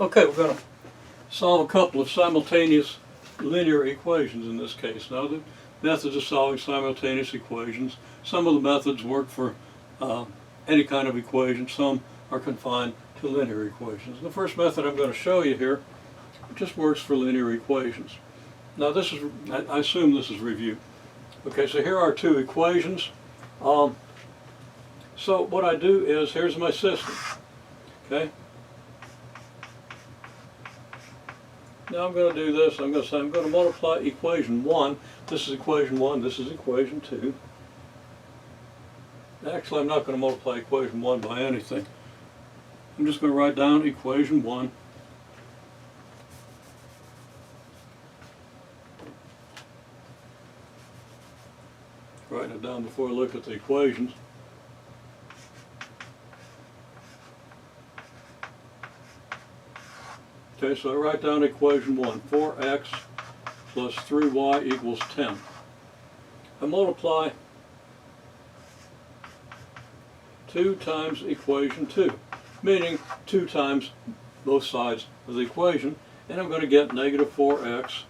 Okay, we're going to solve a couple of simultaneous linear equations in this case. Now, the methods of solving simultaneous equations, some of the methods work for any kind of equation, some are confined to linear equations. The first method I'm going to show you here just works for linear equations. Now this is, I assume this is review. Okay, so here are two equations. So what I do is, here's my system. Okay. Now I'm going to do this. I'm going to say I'm going to multiply equation 1. This is equation 1. This is equation 2. Actually, I'm not going to multiply equation 1 by anything. I'm just going to write down equation 1. Writing it down before I look at the equations. Okay, so I write down equation 1, 4x plus 3y equals 10. I multiply 2 times equation 2, meaning 2 times both sides of the equation, and I'm going to get negative 4x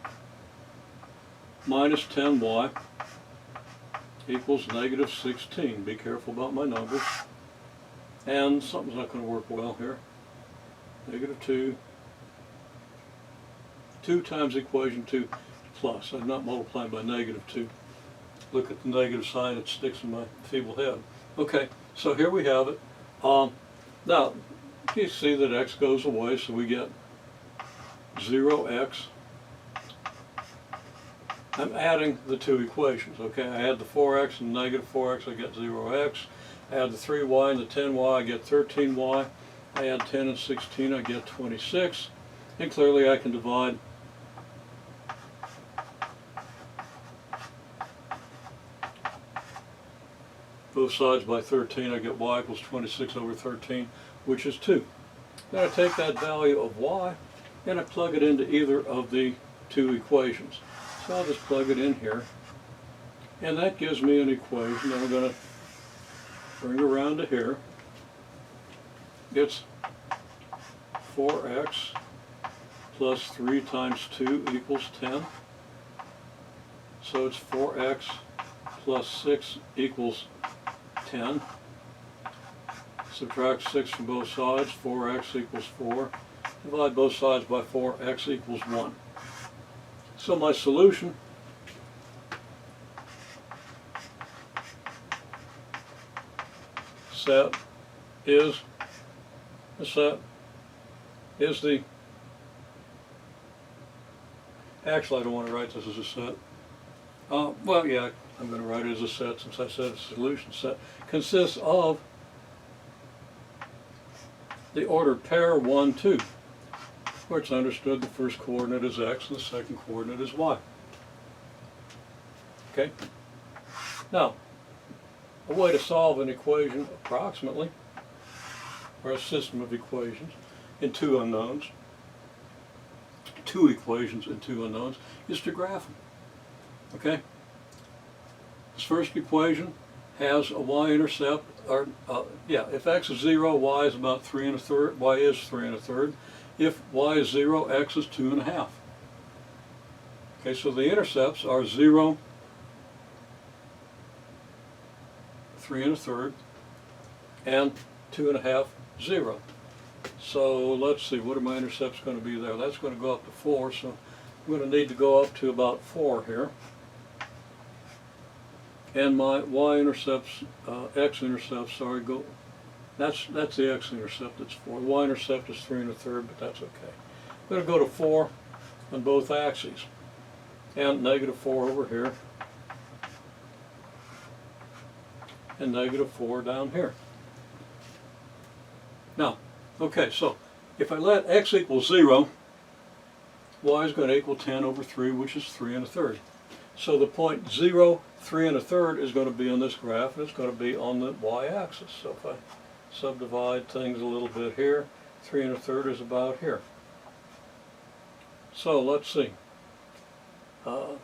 minus 10y equals negative 16. Be careful about my numbers. And something's not going to work well here. Negative 2 times equation 2 plus. I'm not multiplying by negative 2. Look at the negative sign, it sticks in my feeble head. Okay, so here we have it. Now, you see that x goes away, so we get 0x. I'm adding the two equations, okay? I add the 4x and negative 4x, I get 0x. I add the 3y and the 10y, I get 13y. I add 10 and 16, I get 26. And clearly I can divide both sides by 13, I get y equals 26 over 13, which is 2. Then I take that value of y and I plug it into either of the two equations. So I'll just plug it in here, and that gives me an equation that I'm going to bring around to here. It's 4x plus 3 times 2 equals 10. So it's 4x plus 6 equals 10. Subtract 6 from both sides, 4x equals 4. Divide both sides by 4, x equals 1. So my solution set is the, actually I don't want to write this as a set. Well, yeah, I'm going to write it as a set since I said it's a solution set. Consists of the ordered pair 1, 2. Where it's understood the first coordinate is x and the second coordinate is y. Okay? Now, a way to solve an equation approximately, or a system of equations in two unknowns, two equations in two unknowns, is to graph them. Okay? This first equation has a y-intercept, or if x is 0, y is about 3 1/3, y is 3 1/3. If y is 0, x is 2 1/2. Okay, so the intercepts are 0, 3 1/3, and 2 1/2, 0. So let's see, what are my intercepts going to be there? That's going to go up to 4, so I'm going to need to go up to about 4 here. And my y-intercepts, x-intercepts, sorry, go. That's the x-intercept, that's 4. The y-intercept is 3 1/3, but that's okay. I'm going to go to 4 on both axes. And negative 4 over here. And negative 4 down here. Now, okay, so if I let x equal 0, y is going to equal 10 over 3, which is 3 1/3. So the point 0, 3 1/3 is going to be on this graph, and it's going to be on the y-axis. So if I subdivide things a little bit here, 3 1/3 is about here. So let's see. I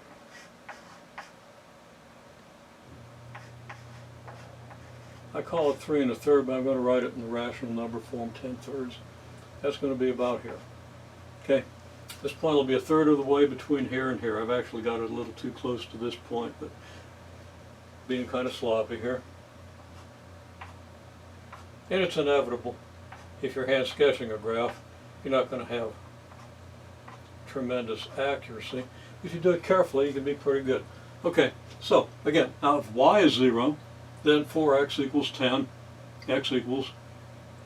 call it 3 1/3, but I'm going to write it in the rational number form, 10/3. That's going to be about here. Okay, this point will be a third of the way between here and here. I've actually got it a little too close to this point, but being kind of sloppy here. And it's inevitable. If you're hand sketching a graph, you're not going to have tremendous accuracy. If you do it carefully, you can be pretty good. Okay, so again, now if y is 0, then 4x equals 10, x equals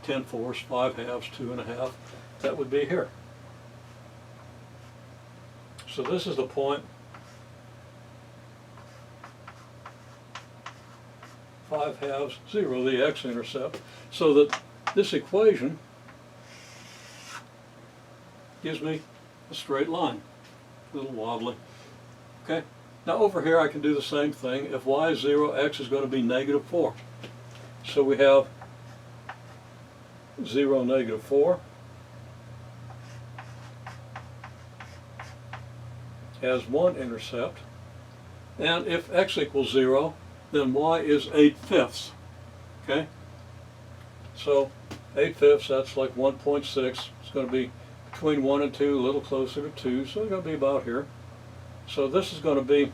10 fourths, 5 halves, 2 1/2. That would be here. So this is the point 5 halves, 0, the x-intercept, so that this equation gives me a straight line, a little wobbly. Okay, now over here I can do the same thing. If y is 0, x is going to be -4. So we have 0, -4 has one intercept, and if x equals 0, then y is 8/5. Okay, so 8/5, that's like 1.6. It's going to be between 1 and 2, a little closer to 2, so it's going to be about here. So this is going to be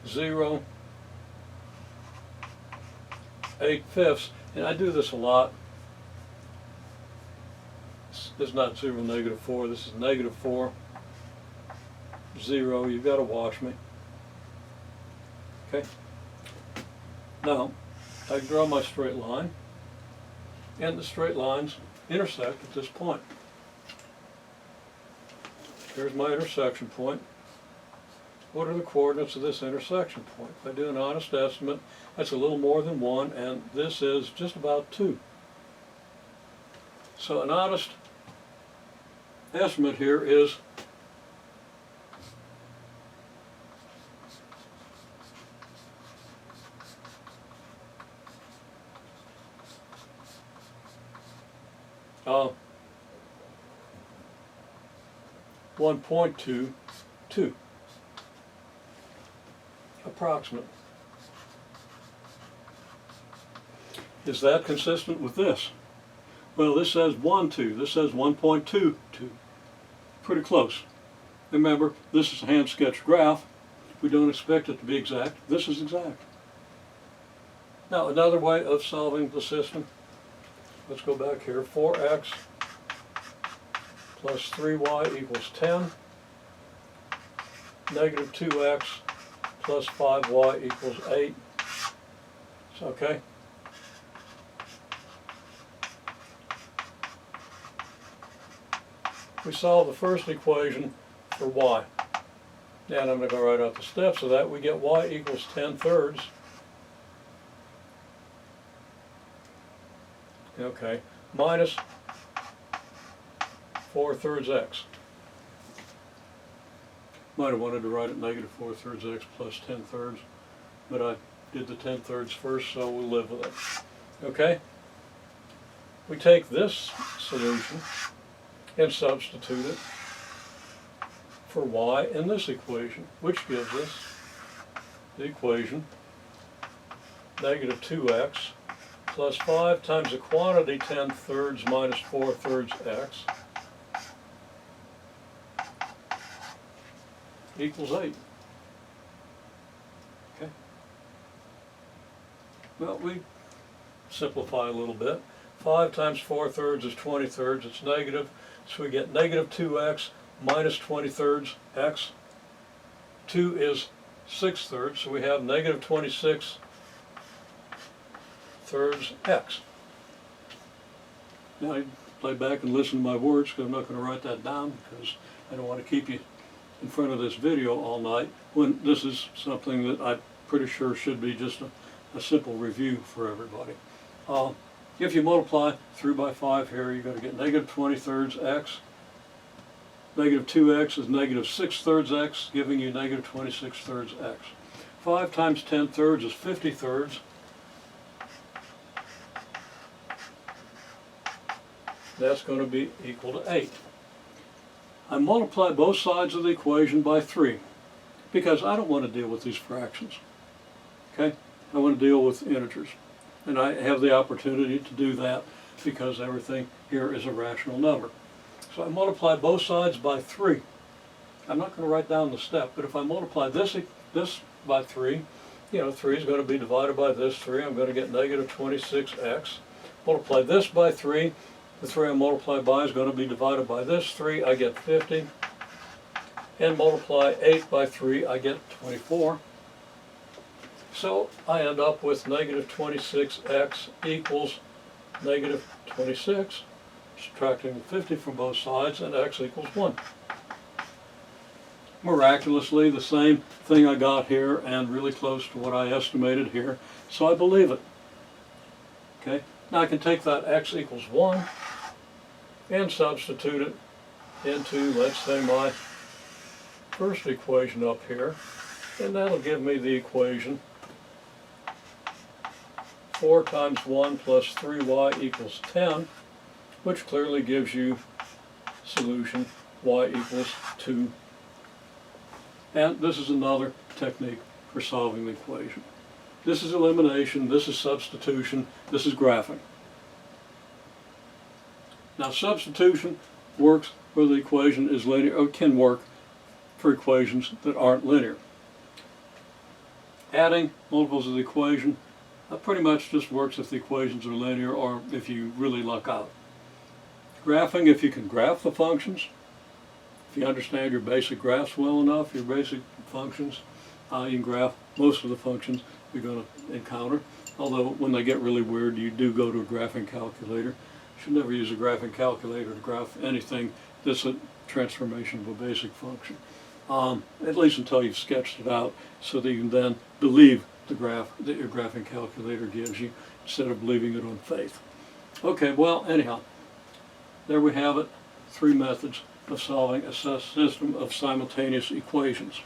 0, 8/5, and I do this a lot. This is not 0, -4, this is -4, 0, you've got to watch me. Okay, now I can draw my straight line, and the straight lines intersect at this point. Here's my intersection point. What are the coordinates of this intersection point? If I do an honest estimate, that's a little more than 1, and this is just about 2. So an honest estimate here is 1.22, approximate. Is that consistent with this? Well, this says 1.2, this says 1.22. Pretty close. Remember, this is a hand sketched graph. We don't expect it to be exact. This is exact. Now, another way of solving the system, let's go back here. 4x plus 3y equals 10. Negative 2x plus 5y equals 8. So, okay. We solve the first equation for y. And I'm going to go right out the steps of that. We get y equals 10/3. Okay, minus 4/3 x. Might have wanted to write it -4/3 x plus 10/3, but I did the 10/3 first, so we'll live with it. Okay? We take this solution and substitute it for y in this equation, which gives us the equation negative 2x plus 5 times the quantity 10/3 minus 4/3 x equals 8. Okay. Well, we simplify a little bit. 5 times 4/3 is 20/3. It's negative, so we get negative 2x minus 20/3 x. 2 is 6/3, so we have negative 26/3 x. Now I play back and listen to my words, because I'm not going to write that down, because I don't want to keep you in front of this video all night, when this is something that I'm pretty sure should be just a simple review for everybody. If you multiply through by 5 here, you're going to get negative 20/3 x. Negative 2x is negative 6/3 x, giving you negative 26/3 x. 5 times 10/3 is 50/3. That's going to be equal to 8. I multiply both sides of the equation by 3, because I don't want to deal with these fractions. Okay? I want to deal with integers. And I have the opportunity to do that because everything here is a rational number. So I multiply both sides by 3. I'm not going to write down the step, but if I multiply this by 3, 3 is going to be divided by this 3. I'm going to get negative 26x. Multiply this by 3. The 3 I multiply by is going to be divided by this 3. I get 50. And multiply 8 by 3, I get 24. So I end up with negative 26x equals negative 26, subtracting the 50 from both sides, and x equals 1. Miraculously, the same thing I got here and really close to what I estimated here, so I believe it. Okay, now I can take that x equals 1 and substitute it into, let's say, my first equation up here, and that'll give me the equation 4 times 1 plus 3y equals 10, which clearly gives you solution y equals 2. And this is another technique for solving the equation. This is elimination, this is substitution, this is graphing. Now substitution works where the equation is linear, or can work for equations that aren't linear. Adding multiples of the equation pretty much just works if the equations are linear or if you really luck out. Graphing, if you can graph the functions, if you understand your basic graphs well enough, your basic functions, you can graph most of the functions you're going to encounter. Although when they get really weird, you do go to a graphing calculator. You should never use a graphing calculator to graph anything that's a transformation of a basic function. At least until you've sketched it out so that you can then believe the graph that your graphing calculator gives you instead of believing it on faith. Okay, well, anyhow, there we have it. 3 methods of solving a system of simultaneous equations.